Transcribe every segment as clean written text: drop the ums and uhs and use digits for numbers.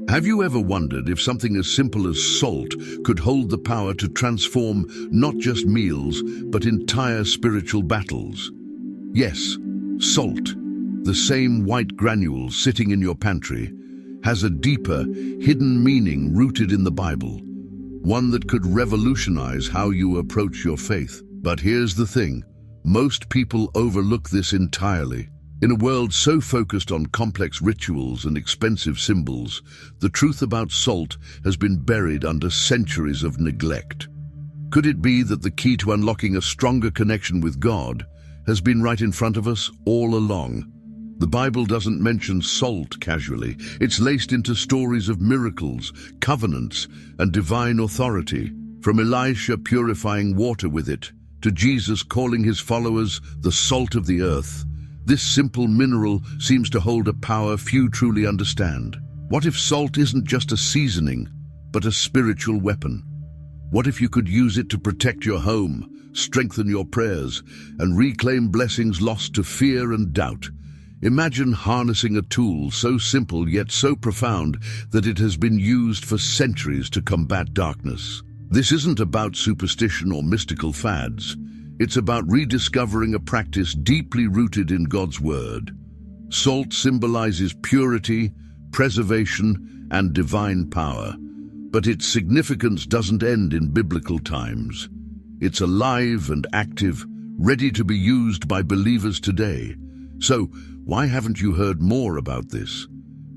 Have you ever wondered if something as simple as salt could hold the power to transform not just meals, but entire spiritual battles? Yes, salt, the same white granule sitting in your pantry, has a deeper, hidden meaning rooted in the Bible, one that could revolutionize how you approach your faith. But here's the thing, most people overlook this entirely. In a world so focused on complex rituals and expensive symbols, the truth about salt has been buried under centuries of neglect. Could it be that the key to unlocking a stronger connection with God has been right in front of us all along? The Bible doesn't mention salt casually. It's laced into stories of miracles, covenants, and divine authority, from Elisha purifying water with it, to Jesus calling his followers the salt of the earth. This simple mineral seems to hold a power few truly understand. What if salt isn't just a seasoning, but a spiritual weapon? What if you could use it to protect your home, strengthen your prayers, and reclaim blessings lost to fear and doubt? Imagine harnessing a tool so simple yet so profound that it has been used for centuries to combat darkness. This isn't about superstition or mystical fads. It's about rediscovering a practice deeply rooted in God's Word. Salt symbolizes purity, preservation, and divine power. But its significance doesn't end in biblical times. It's alive and active, ready to be used by believers today. So, why haven't you heard more about this?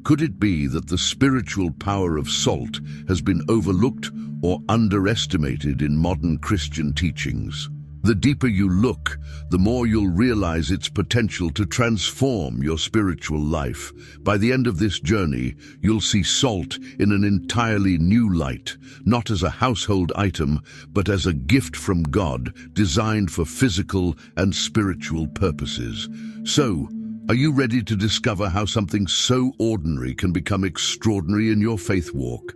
Could it be that the spiritual power of salt has been overlooked or underestimated in modern Christian teachings? The deeper you look, the more you'll realize its potential to transform your spiritual life. By the end of this journey, you'll see salt in an entirely new light, not as a household item, but as a gift from God, designed for physical and spiritual purposes. So, are you ready to discover how something so ordinary can become extraordinary in your faith walk?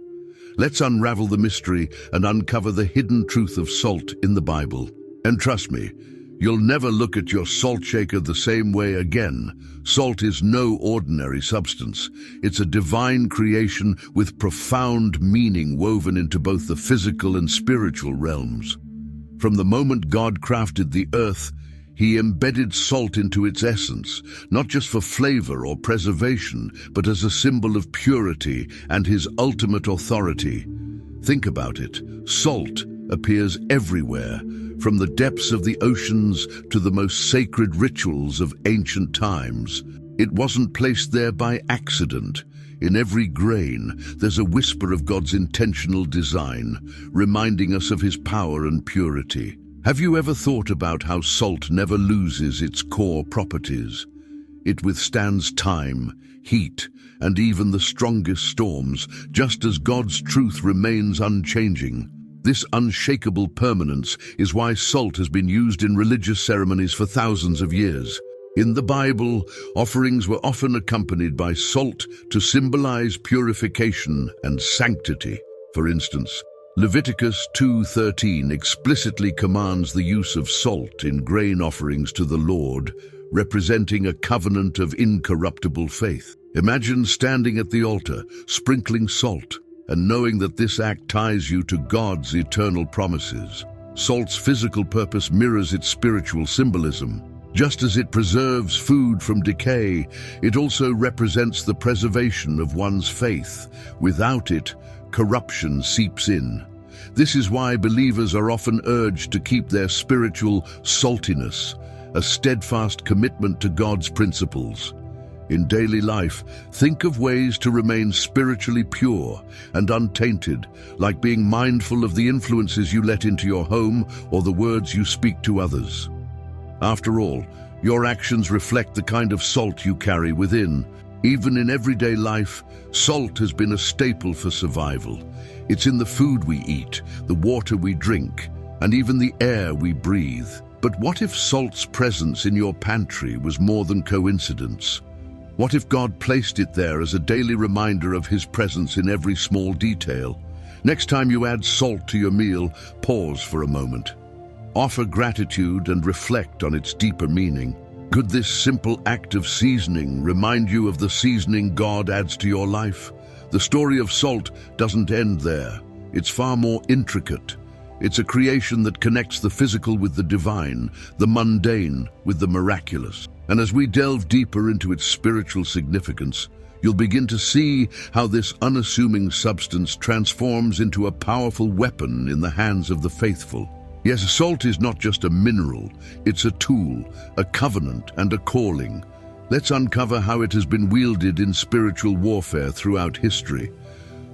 Let's unravel the mystery and uncover the hidden truth of salt in the Bible. And trust me, you'll never look at your salt shaker the same way again. Salt is no ordinary substance. It's a divine creation with profound meaning woven into both the physical and spiritual realms. From the moment God crafted the earth, He embedded salt into its essence, not just for flavor or preservation, but as a symbol of purity and His ultimate authority. Think about it. Salt appears everywhere, from the depths of the oceans to the most sacred rituals of ancient times. It wasn't placed there by accident. In every grain, there's a whisper of God's intentional design, reminding us of His power and purity. Have you ever thought about how salt never loses its core properties? It withstands time, heat, and even the strongest storms, just as God's truth remains unchanging. This unshakable permanence is why salt has been used in religious ceremonies for thousands of years. In the Bible, offerings were often accompanied by salt to symbolize purification and sanctity. For instance, Leviticus 2:13 explicitly commands the use of salt in grain offerings to the Lord, representing a covenant of incorruptible faith. Imagine standing at the altar, sprinkling salt, and knowing that this act ties you to God's eternal promises. Salt's physical purpose mirrors its spiritual symbolism. Just as it preserves food from decay, it also represents the preservation of one's faith. Without it, corruption seeps in. This is why believers are often urged to keep their spiritual saltiness, a steadfast commitment to God's principles. In daily life, think of ways to remain spiritually pure and untainted, like being mindful of the influences you let into your home or the words you speak to others. After all, your actions reflect the kind of salt you carry within. Even in everyday life, salt has been a staple for survival. It's in the food we eat, the water we drink, and even the air we breathe. But what if salt's presence in your pantry was more than coincidence? What if God placed it there as a daily reminder of His presence in every small detail? Next time you add salt to your meal, pause for a moment. Offer gratitude and reflect on its deeper meaning. Could this simple act of seasoning remind you of the seasoning God adds to your life? The story of salt doesn't end there. It's far more intricate. It's a creation that connects the physical with the divine, the mundane with the miraculous. And as we delve deeper into its spiritual significance, you'll begin to see how this unassuming substance transforms into a powerful weapon in the hands of the faithful. Yes, salt is not just a mineral, it's a tool, a covenant, and a calling. Let's uncover how it has been wielded in spiritual warfare throughout history.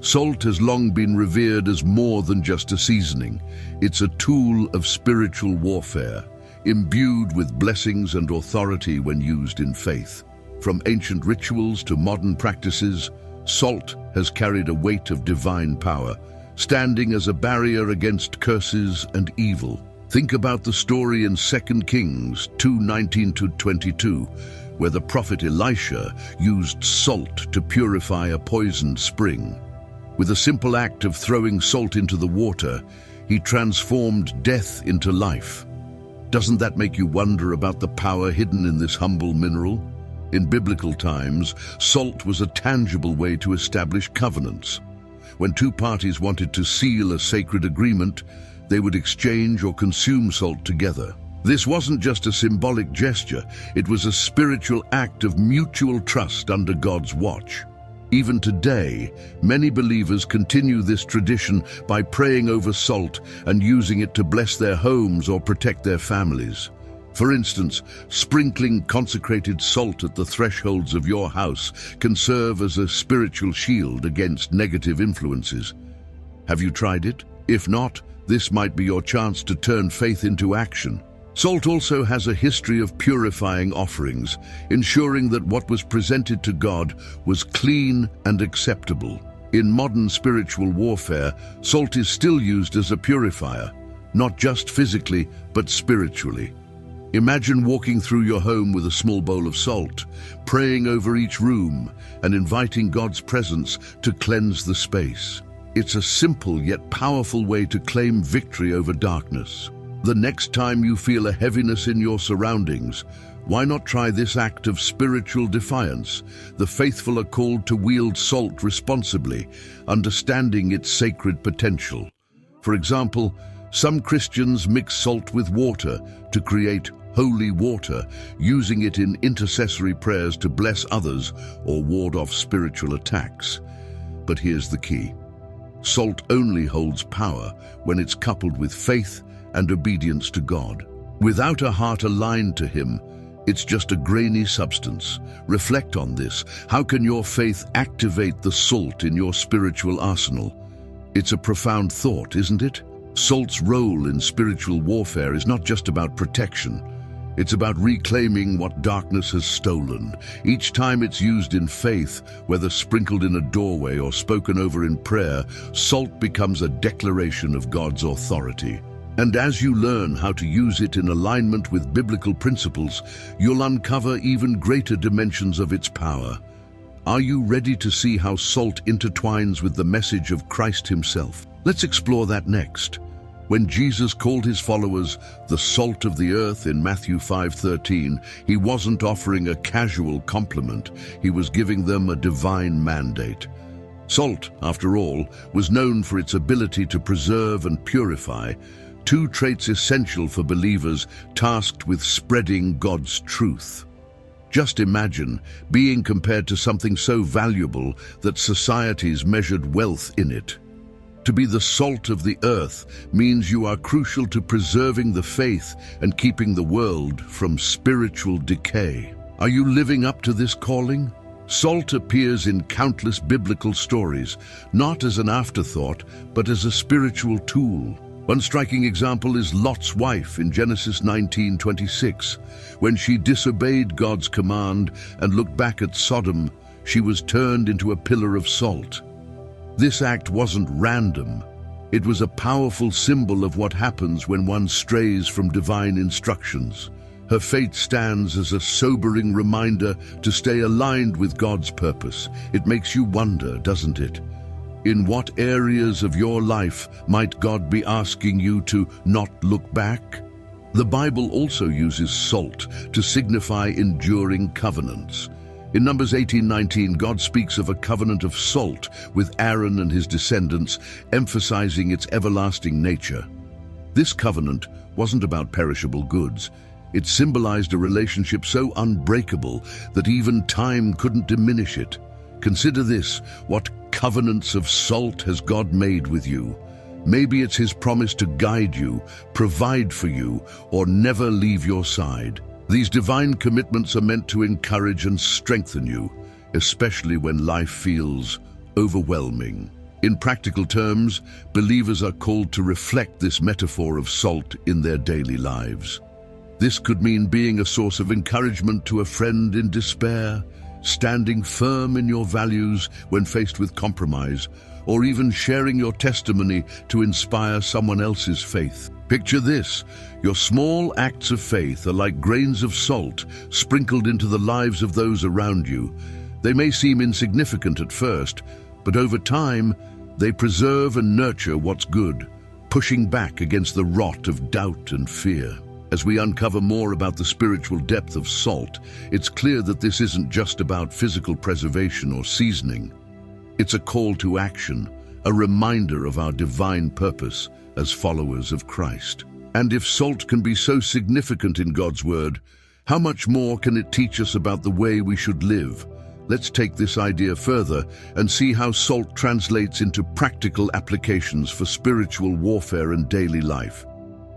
Salt has long been revered as more than just a seasoning. It's a tool of spiritual warfare, imbued with blessings and authority when used in faith. From ancient rituals to modern practices, salt has carried a weight of divine power, standing as a barrier against curses and evil. Think about the story in 2 Kings 2:19-22, where the prophet Elisha used salt to purify a poisoned spring. With a simple act of throwing salt into the water, he transformed death into life. Doesn't that make you wonder about the power hidden in this humble mineral? In biblical times, salt was a tangible way to establish covenants. When two parties wanted to seal a sacred agreement, they would exchange or consume salt together. This wasn't just a symbolic gesture, it was a spiritual act of mutual trust under God's watch. Even today, many believers continue this tradition by praying over salt and using it to bless their homes or protect their families. For instance, sprinkling consecrated salt at the thresholds of your house can serve as a spiritual shield against negative influences. Have you tried it? If not, this might be your chance to turn faith into action. Salt also has a history of purifying offerings, ensuring that what was presented to God was clean and acceptable. In modern spiritual warfare, salt is still used as a purifier, not just physically, but spiritually. Imagine walking through your home with a small bowl of salt, praying over each room, and inviting God's presence to cleanse the space. It's a simple yet powerful way to claim victory over darkness. The next time you feel a heaviness in your surroundings, why not try this act of spiritual defiance? The faithful are called to wield salt responsibly, understanding its sacred potential. For example, some Christians mix salt with water to create holy water, using it in intercessory prayers to bless others or ward off spiritual attacks. But here's the key. Salt only holds power when it's coupled with faith and obedience to God. Without a heart aligned to Him, it's just a grainy substance. Reflect on this. How can your faith activate the salt in your spiritual arsenal? It's a profound thought, isn't it? Salt's role in spiritual warfare is not just about protection. It's about reclaiming what darkness has stolen. Each time it's used in faith, whether sprinkled in a doorway or spoken over in prayer, salt becomes a declaration of God's authority. And as you learn how to use it in alignment with biblical principles, you'll uncover even greater dimensions of its power. Are you ready to see how salt intertwines with the message of Christ Himself? Let's explore that next. When Jesus called His followers the salt of the earth in Matthew 5:13, He wasn't offering a casual compliment. He was giving them a divine mandate. Salt, after all, was known for its ability to preserve and purify, two traits essential for believers tasked with spreading God's truth. Just imagine being compared to something so valuable that societies measured wealth in it. To be the salt of the earth means you are crucial to preserving the faith and keeping the world from spiritual decay. Are you living up to this calling? Salt appears in countless biblical stories, not as an afterthought, but as a spiritual tool. One striking example is Lot's wife in Genesis 19:26. When she disobeyed God's command and looked back at Sodom, she was turned into a pillar of salt. This act wasn't random. It was a powerful symbol of what happens when one strays from divine instructions. Her fate stands as a sobering reminder to stay aligned with God's purpose. It makes you wonder, doesn't it? In what areas of your life might God be asking you to not look back? The Bible also uses salt to signify enduring covenants. In Numbers 18:19, God speaks of a covenant of salt with Aaron and his descendants, emphasizing its everlasting nature. This covenant wasn't about perishable goods. It symbolized a relationship so unbreakable that even time couldn't diminish it. Consider this: what covenants of salt has God made with you? Maybe it's His promise to guide you, provide for you, or never leave your side. These divine commitments are meant to encourage and strengthen you, especially when life feels overwhelming. In practical terms, believers are called to reflect this metaphor of salt in their daily lives. This could mean being a source of encouragement to a friend in despair, standing firm in your values when faced with compromise, or even sharing your testimony to inspire someone else's faith. Picture this: your small acts of faith are like grains of salt sprinkled into the lives of those around you. They may seem insignificant at first, but over time, they preserve and nurture what's good, pushing back against the rot of doubt and fear. As we uncover more about the spiritual depth of salt, it's clear that this isn't just about physical preservation or seasoning. It's a call to action, a reminder of our divine purpose as followers of Christ. And if salt can be so significant in God's Word, how much more can it teach us about the way we should live? Let's take this idea further and see how salt translates into practical applications for spiritual warfare and daily life.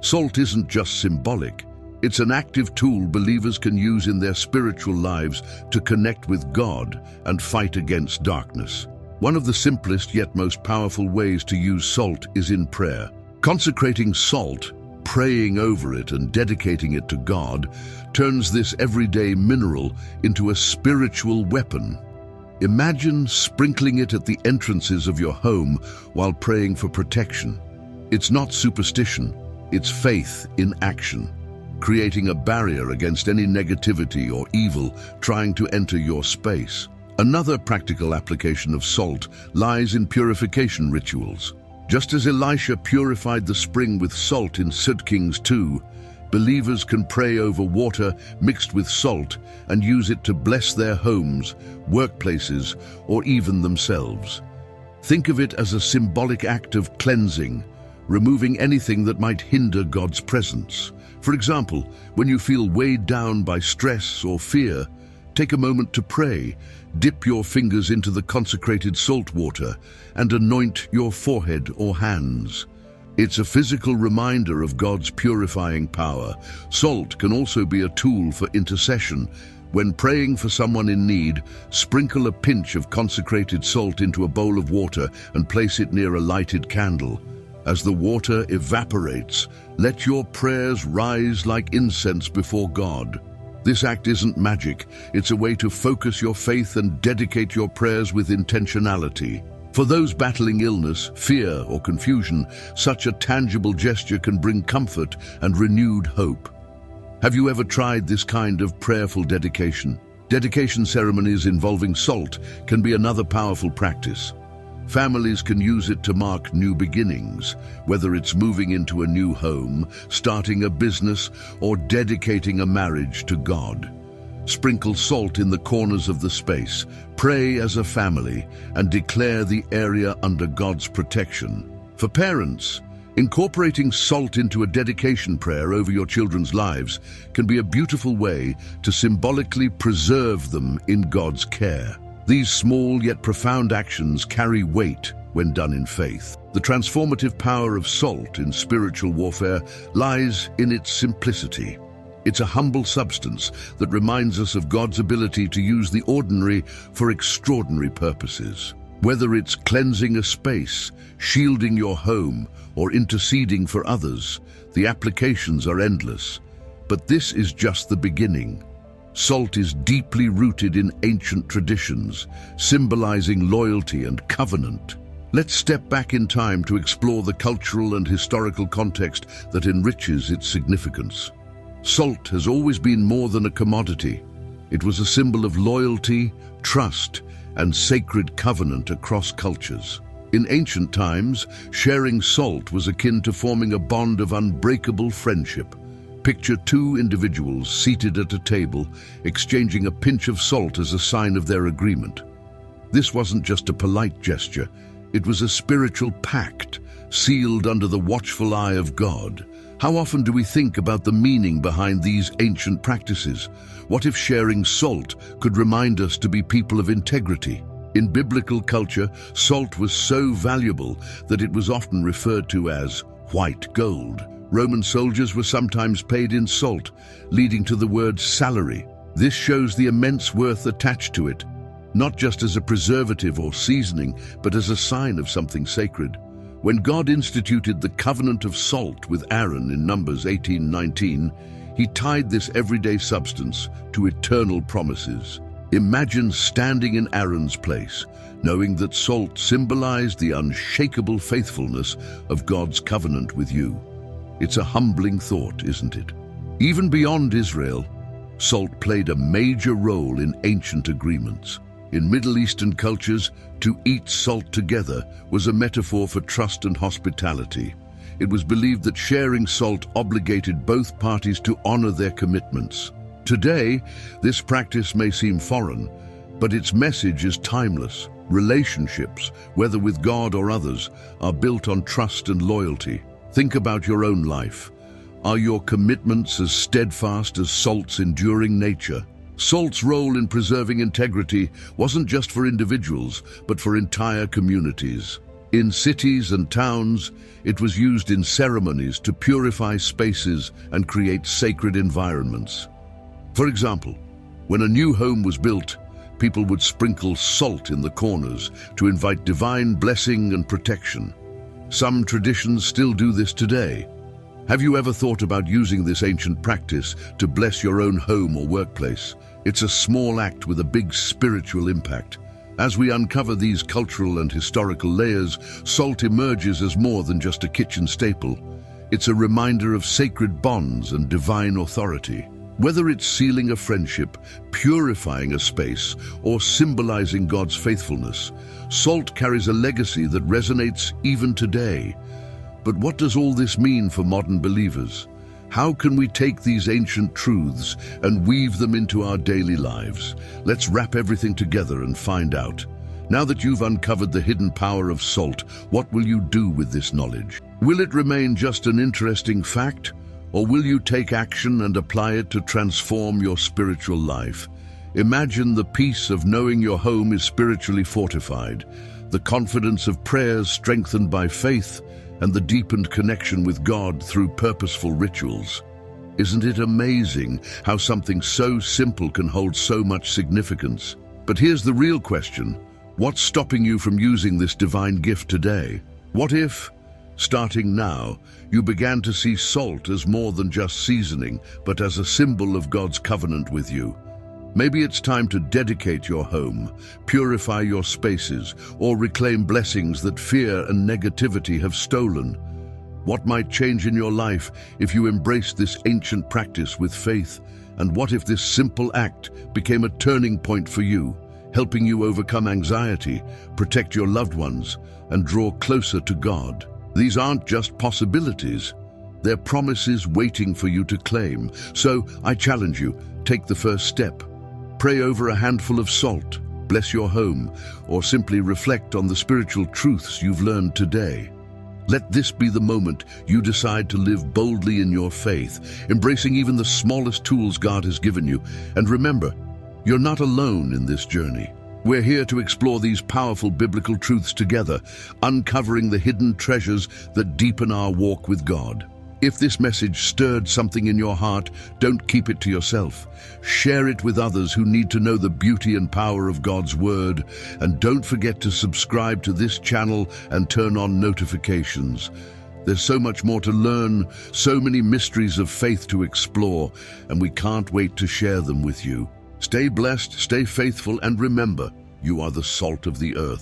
Salt isn't just symbolic. It's an active tool believers can use in their spiritual lives to connect with God and fight against darkness. One of the simplest yet most powerful ways to use salt is in prayer. Consecrating salt, praying over it and dedicating it to God, turns this everyday mineral into a spiritual weapon. Imagine sprinkling it at the entrances of your home while praying for protection. It's not superstition. It's faith in action, creating a barrier against any negativity or evil trying to enter your space. Another practical application of salt lies in purification rituals. Just as Elisha purified the spring with salt in 2 Kings 2, believers can pray over water mixed with salt and use it to bless their homes, workplaces, or even themselves. Think of it as a symbolic act of cleansing, removing anything that might hinder God's presence. For example, when you feel weighed down by stress or fear, take a moment to pray, dip your fingers into the consecrated salt water, and anoint your forehead or hands. It's a physical reminder of God's purifying power. Salt can also be a tool for intercession. When praying for someone in need, sprinkle a pinch of consecrated salt into a bowl of water and place it near a lighted candle. As the water evaporates, let your prayers rise like incense before God. This act isn't magic. It's a way to focus your faith and dedicate your prayers with intentionality. For those battling illness, fear, or confusion, such a tangible gesture can bring comfort and renewed hope. Have you ever tried this kind of prayerful dedication? Dedication ceremonies involving salt can be another powerful practice. Families can use it to mark new beginnings, whether it's moving into a new home, starting a business, or dedicating a marriage to God. Sprinkle salt in the corners of the space, pray as a family, and declare the area under God's protection. For parents, incorporating salt into a dedication prayer over your children's lives can be a beautiful way to symbolically preserve them in God's care. These small yet profound actions carry weight when done in faith. The transformative power of salt in spiritual warfare lies in its simplicity. It's a humble substance that reminds us of God's ability to use the ordinary for extraordinary purposes. Whether it's cleansing a space, shielding your home, or interceding for others, the applications are endless. But this is just the beginning. Salt is deeply rooted in ancient traditions, symbolizing loyalty and covenant. Let's step back in time to explore the cultural and historical context that enriches its significance. Salt has always been more than a commodity. It was a symbol of loyalty, trust, and sacred covenant across cultures. In ancient times, sharing salt was akin to forming a bond of unbreakable friendship. Picture two individuals seated at a table, exchanging a pinch of salt as a sign of their agreement. This wasn't just a polite gesture, it was a spiritual pact, sealed under the watchful eye of God. How often do we think about the meaning behind these ancient practices? What if sharing salt could remind us to be people of integrity? In biblical culture, salt was so valuable that it was often referred to as white gold. Roman soldiers were sometimes paid in salt, leading to the word salary. This shows the immense worth attached to it, not just as a preservative or seasoning, but as a sign of something sacred. When God instituted the covenant of salt with Aaron in Numbers 18:19, he tied this everyday substance to eternal promises. Imagine standing in Aaron's place, knowing that salt symbolized the unshakable faithfulness of God's covenant with you. It's a humbling thought, isn't it? Even beyond Israel, salt played a major role in ancient agreements. In Middle Eastern cultures, to eat salt together was a metaphor for trust and hospitality. It was believed that sharing salt obligated both parties to honor their commitments. Today, this practice may seem foreign, but its message is timeless. Relationships, whether with God or others, are built on trust and loyalty. Think about your own life. Are your commitments as steadfast as salt's enduring nature? Salt's role in preserving integrity wasn't just for individuals, but for entire communities. In cities and towns, it was used in ceremonies to purify spaces and create sacred environments. For example, when a new home was built, people would sprinkle salt in the corners to invite divine blessing and protection. Some traditions still do this today. Have you ever thought about using this ancient practice to bless your own home or workplace? It's a small act with a big spiritual impact. As we uncover these cultural and historical layers, salt emerges as more than just a kitchen staple. It's a reminder of sacred bonds and divine authority. Whether it's sealing a friendship, purifying a space, or symbolizing God's faithfulness, salt carries a legacy that resonates even today. But what does all this mean for modern believers? How can we take these ancient truths and weave them into our daily lives? Let's wrap everything together and find out. Now that you've uncovered the hidden power of salt, what will you do with this knowledge? Will it remain just an interesting fact? Or will you take action and apply it to transform your spiritual life? Imagine the peace of knowing your home is spiritually fortified, the confidence of prayers strengthened by faith, and the deepened connection with God through purposeful rituals. Isn't it amazing how something so simple can hold so much significance? But here's the real question. What's stopping you from using this divine gift today? What if, starting now, you began to see salt as more than just seasoning, but as a symbol of God's covenant with you? Maybe it's time to dedicate your home, purify your spaces, or reclaim blessings that fear and negativity have stolen. What might change in your life if you embraced this ancient practice with faith? And what if this simple act became a turning point for you, helping you overcome anxiety, protect your loved ones, and draw closer to God? These aren't just possibilities. They're promises waiting for you to claim. So I challenge you, take the first step. Pray over a handful of salt, bless your home, or simply reflect on the spiritual truths you've learned today. Let this be the moment you decide to live boldly in your faith, embracing even the smallest tools God has given you. And remember, you're not alone in this journey. We're here to explore these powerful biblical truths together, uncovering the hidden treasures that deepen our walk with God. If this message stirred something in your heart, don't keep it to yourself. Share it with others who need to know the beauty and power of God's Word. And don't forget to subscribe to this channel and turn on notifications. There's so much more to learn, so many mysteries of faith to explore, and we can't wait to share them with you. Stay blessed, stay faithful, and remember, you are the salt of the earth.